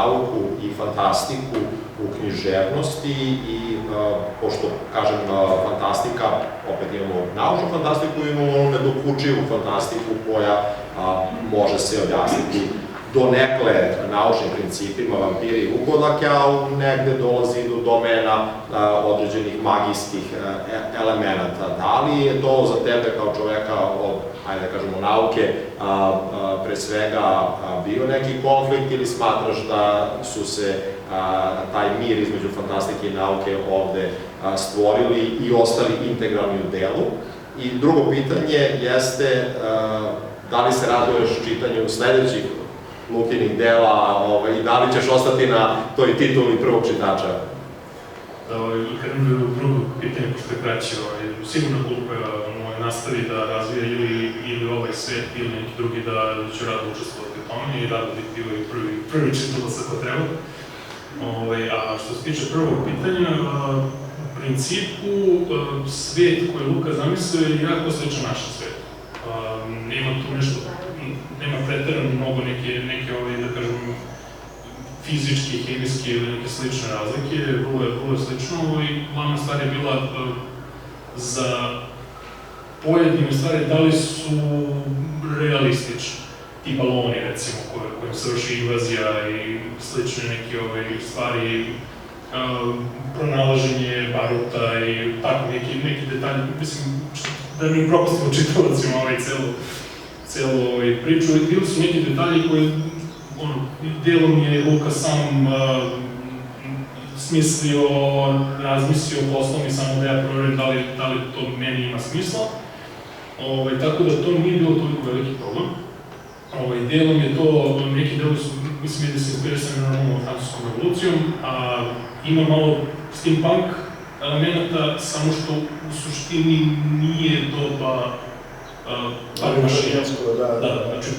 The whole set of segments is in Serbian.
nauku i fantastiku u književnosti i, pošto, kažem, fantastika, opet imamo naučnu fantastiku, imamo onu nedokučivu fantastiku koja može se objasniti donekle naučnim principima, vampiri i ugodlake, ali negde dolazi do domena određenih magijskih elemenata. Da li je to za tebe kao čoveka od, ajde da kažemo, nauke, pre svega bio neki konflikt ili smatraš da su se taj mir između fantastike i nauke ovde stvorili i ostali integralni u delu? I drugo pitanje jeste da li se raduješ čitanju sledećih Lukinih dela i da li ćeš ostati na toj tituli prvog čitača? Krenuo u drugo pitanje, pošto je kraće, sigurno Luka nastavi da razvija ili ovaj svet ili neki drugi, da ću rado učestvovati u tome i rado biti prvi čitalac ako treba. A što se tiče prvog pitanja, u principu svet koji Luka zamislio je jako sličan našem svetu. Ima tu nešto, nema preterano mnogo neke, da kažem, fizičke, hemijske ili neke slične razlike, vrlo je slično i glavna stvar je bila za pojedine stvari da li su realistični. Ti baloni, recimo, kojim se vrši invazija i slične neke stvari, pronalaženje baruta i tako neki detalji, mislim, da mi propustimo čitaocima celu priču. Bili su neki detalji koji, delom je Luka sam smislio, razmislio poslovno i samo da ja proverim da li to meni ima smisla. Tako da to nije bilo toliko veliki problem. Delom je to, neki deli su, mislim, da se inspirisani normalno francuskom revolucijom, a ima malo steampunk elementa, samo što u suštini nije doba mašinsko. Da, znači,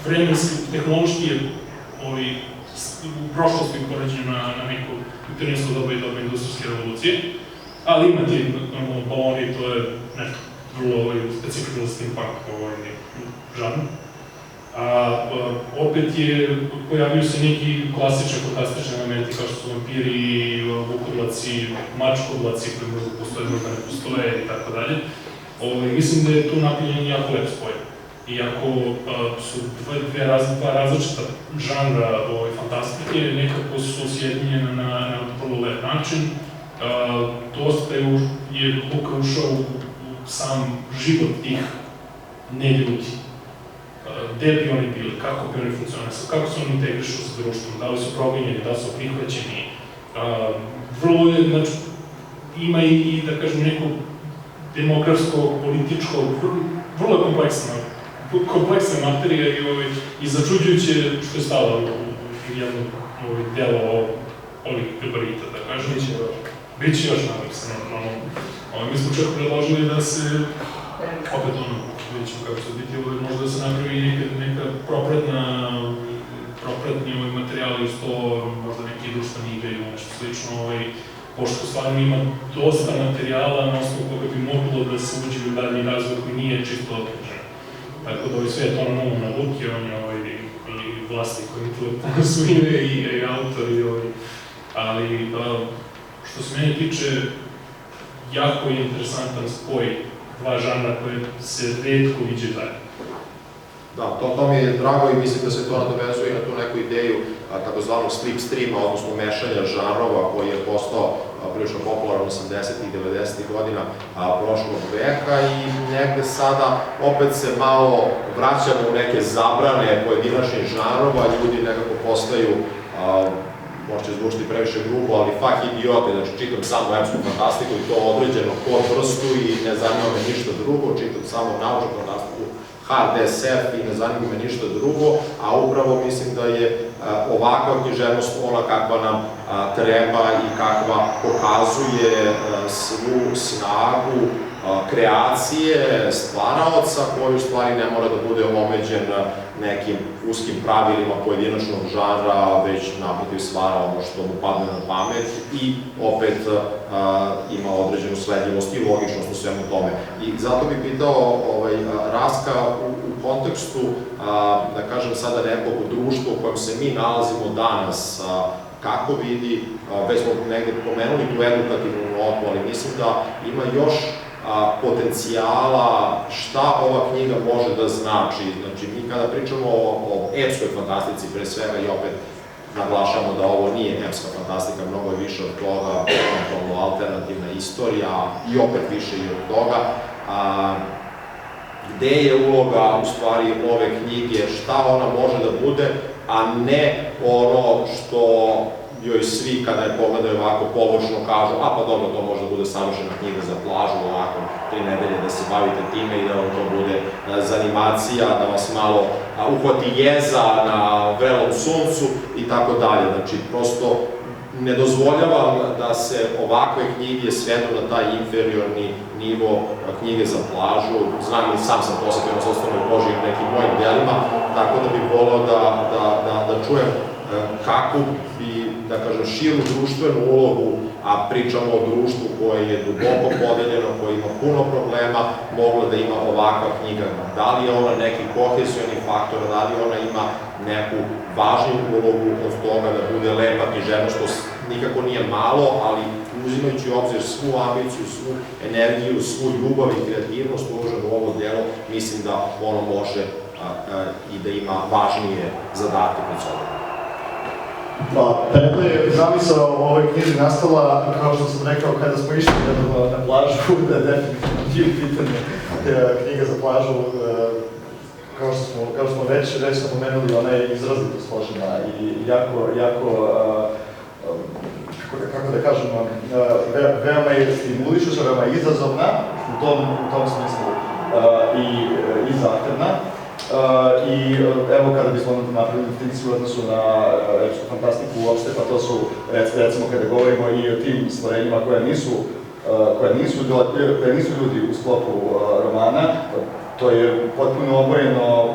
vremenski, tehnološki je u prošlosti poređeno na neko 13. doba i doba industrijske revolucije, ali ima ti baloni, to je nešto vrlo specifično za steampunk žanr. Opet pojavio se neki klasični fantastični elementi kao što su vampiri, vukodlaci, mačkodlaci koji možda postoje, možda ne postoje i tako dalje. Mislim da je tu napravljen jako lep spoj. Iako su dva različita žanra fantastike, nekako su sjedinjene na vrlo lep način. Dosta je Luka ušao u sam život tih neljudi. Gde bi oni bili, kako bi oni funkcionisali, kako se oni integrišu sa društvom, da li su progonjeni, da li su prihvaćeni. Vrlo je, znači, ima i, da kažem, neko demografsko, političko, vrlo je kompleksna materija i začuđujuće što je stala u jedno delo ovih gabarita, da kažem. Biće još, nadam se, normalno. Mi smo čak predložili da se, opet vidjet ćemo kako će biti, možda da se napravi neka propratni materijali uz to, možda neki društveni igre ili nešto slično, pošto stvarno ima dosta materijala na osnovu koga bi moglo da se uđe u daljnji razvoj koji nije čisto odličan. Tako da sve je to na Luki, on je i vlasnik intelektualne svojine i autor, ali što se mene tiče, jako je interesantan spoj dva žanra koje se retko viđe dalje. Da, to mi je drago i mislim da se to nadovezuje na tu neku ideju takozvanog slipstreama, odnosno mešanja žanrova koji je postao prilično popularan 80. i 90. godina prošlog veka i negde sada opet se malo vraćamo u neke zabrane pojedinačnih žanrova, ljudi nekako postaju, možda zvučiti previše grubo, ali fak idiote, znači čitam samo epsku fantastiku i to određeno kod vrstu i ne zanima me ništa drugo, čitam samo naučnu fantastiku, hard SF i ne zanima me ništa drugo, a upravo mislim da je ovakva književnost ona kakva nam treba i kakva pokazuje svu snagu kreacije stvaraoca koji u stvari ne mora da bude omeđen nekim uskim pravilima pojedinačnog žanra, već naprotiv stvara ono što mu padne na pamet i opet ima određenu sledljivost i logičnost u svemu tome. I zato bih pitao Rastka, u u kontekstu, da kažem sada, nekog društva u kojem se mi nalazimo danas, kako vidi, već smo negde pomenuli tu edukativnu notu, ali mislim da ima još potencijala šta ova knjiga može da znači. Znači, mi kada pričamo o epskoj fantastici, pre svega, i opet naglašamo da ovo nije epska fantastika, mnogo je više od toga, alternativna istorija i opet više i od toga. Gde je uloga, u stvari, ove knjige, šta ona može da bude, a ne ono što joj svi, kada je pogledaju ovako površno, kažu, pa dobro, to može da bude savršena knjiga za plažu, ovako, 3 nedelje da se bavite time i da vam to bude zanimacija, da vas malo uhvati jeza na vrelom suncu i tako dalje. Znači, prosto ne dozvoljavam da se ovakve knjige svedu na taj inferiorni nivo knjige za plažu. Znam i sam sam posetio na sopstvenoj koži nekim mojim delima, tako da bih voleo da čujem kako bi, da kažem, širu društvenu ulogu, a pričamo o društvu koje je duboko podeljeno, koje ima puno problema, mogla da ima ovakva knjiga. Da li je ona neki kohezijoni faktor, da li ona ima neku važniju ulogu od toga da bude lepa književnost, što nikako nije malo, ali uzimajući u obzir svu ambiciju, svu energiju, svu ljubav i kreativnost uloženu u ovo delo, mislim da ono može i da ima važnije zadatke pred sobom. Dakle, zamisao o ovoj knjizi nastala, kao što sam rekao, kada smo išli na plažu, da je definitivno bio pitanje knjiga za plažu. Kao što smo već napomenuli, ona je izrazito složena i jako, kako da kažem, veoma je stimulišuća, veoma je izazovna u tom smislu i zahtevna. I evo kada bismo napravili definiciju u odnosu na epsku fantastiku uopšte, pa to su, recimo kada govorimo i o tim stvorenjima koja nisu ljudi u sklopu romana, to je potpuno obojeno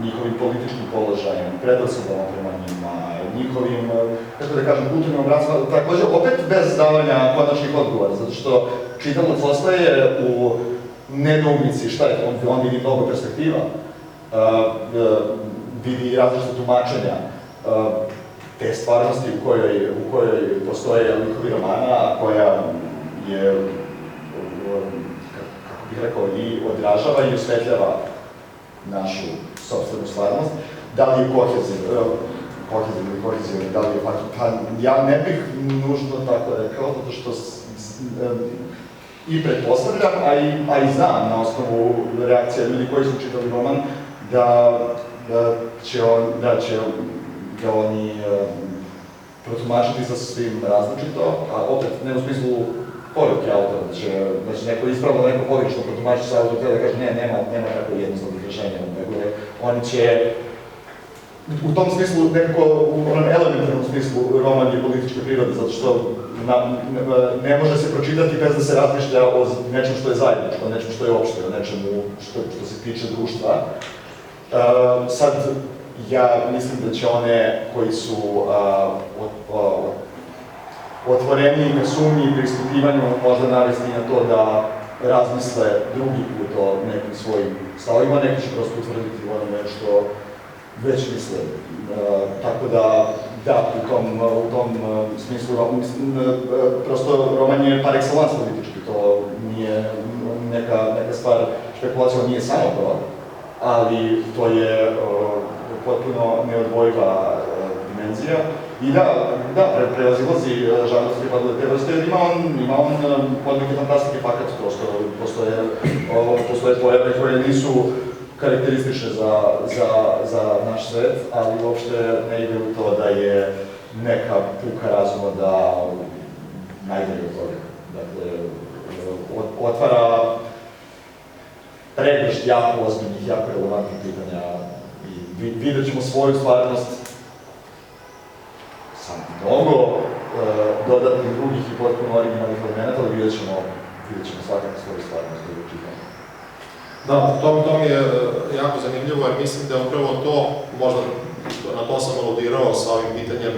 njihovim političkim položajem, predrasudama prema njima, njihovim, kako da kažem, kulturnim obrazima, takođe opet bez davanja konačnih odgovora, zato što čitalac ostaje u nedoumici, šta je to, on vidi mnogo perspektiva, vidi različite tumačenja te stvarnosti u kojoj postoje likovi romana, a koja je, kako bih rekao, i odražava i osvetljava našu sopstvenu stvarnost. Da li je kohezivno, da li je faktor, ja ne bih nužno tako rekao, zato što i pretpostavljam, a i znam na osnovu reakcija ljudi koji su čitali roman, da će oni protumačiti sa svim različito, a opet ne u smislu poruke autora, da će neko ispravno, neko pogrešno protumačiti sa autora, da kaže ne, nema tako jednostavnih rešenja, nego oni će u tom smislu, nekako u onom elementarnom smislu, roman je političke prirode, zato što ne može se pročitati bez da se razmišlja o nečem što je zajedničko, o nečem što je opšte, o nečemu što se tiče društva. Sad, ja mislim da će one koji su otvoreni ka sumnji i preispitivanju možda navesti na to da razmisle drugi put o nekim svojim stavovima, neki će prosto utvrditi onome što već misle. Tako da, u tom smislu, prosto roman je par excellence politički, to nije neka stvar, špekulacija nije samo to, ali to je potpuno neodvojiva dimenzija. I da, prevazilazi žanrovske padove te vrste, jer ima on podneke fantastike, fakat postoje pojave koje nisu karakteristične za naš svet, ali uopšte ne ide u to da je neka puka razuma da najbolje od toga. Dakle, otvara pregršt jako ozbiljnih, jako relevantnih pitanja i vidjet ćemo svoju stvarnost sa mnogo dodatnih drugih i potpuno originalnih elementa, ali vidjet ćemo svakako svoju stvarnost koju čitamo. Da, to mi je jako zanimljivo, jer mislim da je upravo to, možda na to sam aludirao sa ovim pitanjem,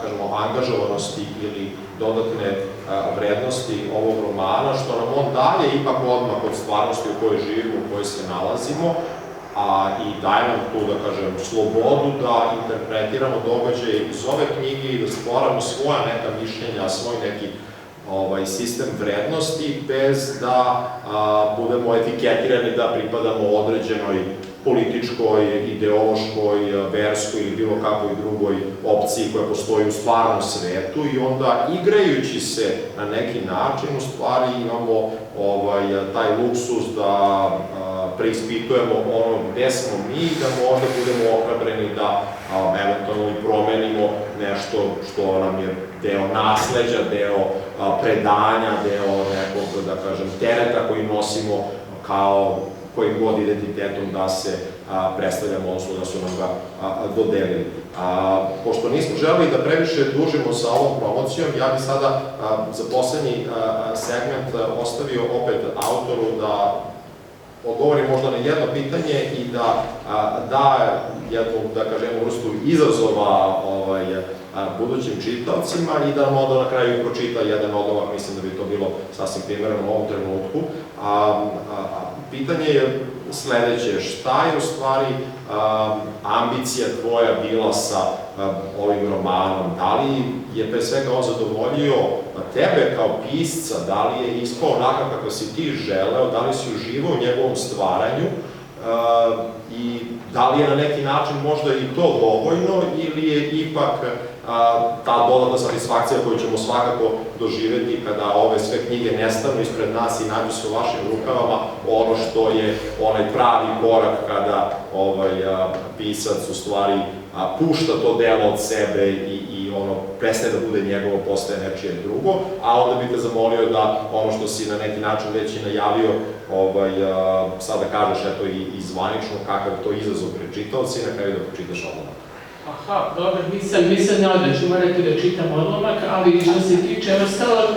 kažemo, angažovanosti ili dodatne vrednosti ovog romana, što nam on daje ipak odmah od stvarnosti u kojoj živimo, u kojoj se nalazimo, i daje nam tu, da kažem, slobodu da interpretiramo događaje iz ove knjige i da stvaramo svoja neka mišljenja, svoj neki sistem vrednosti, bez da budemo etiketirani da pripadamo određenoj političkoj, ideološkoj, verskoj ili bilo kakvoj drugoj opciji koja postoji u stvarnom svetu i onda igrajući se na neki način u stvari imamo taj luksus da preispitujemo ono gde smo mi i da možda budemo ohrabreni da eventualno i promenimo nešto što nam je deo nasleđa, deo predanja, deo nekog, da kažem, tereta koji nosimo kao kojim god identitetom da se predstavljamo, odnosno da su nam ga dodelili. Pošto nismo želeli da previše dužimo sa ovom promocijom, ja bih sada za poslednji segment ostavio opet autoru da odgovori možda na jedno pitanje i da da jednu, da kažem, vrstu izazova budućim čitaocima i da nam onda na kraju pročita jedan odlomak, mislim da bi to bilo sasvim primereno u ovom trenutku. Pitanje je sledeće, šta je u stvari ambicija tvoja bila sa ovim romanom? Da li je pre svega on zadovoljio tebe kao pisca, da li je ispao onako kako si ti želeo, da li si uživao u njegovom stvaranju i da li je na neki način možda i to dovoljno ili je ipak ta dodatna satisfakcija koju ćemo svakako doživeti kada ove sve knjige nestanu ispred nas i nađu se u vašim rukavama, ono što je onaj pravi korak kada pisac u stvari pušta to delo od sebe i ono prestaje da bude njegovo, postaje nečije drugo, a onda bih te zamolio da ono što si na neki način već i najavio, sada kažeš eto i zvanično kakav je to izazov pred čitaoci i na kraju da pročitaš odlomak. Aha, dobro, nisam znao da ću morati da čitam odlomak, ali što se tiče ostalog,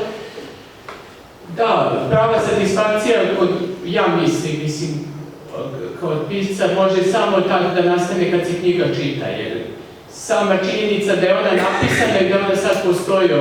da, prava satisfakcija, ja mislim, kod pisca može samo tako da nastane kad se knjiga čita, jer sama činjenica da je ona napisana i da ona sad postoji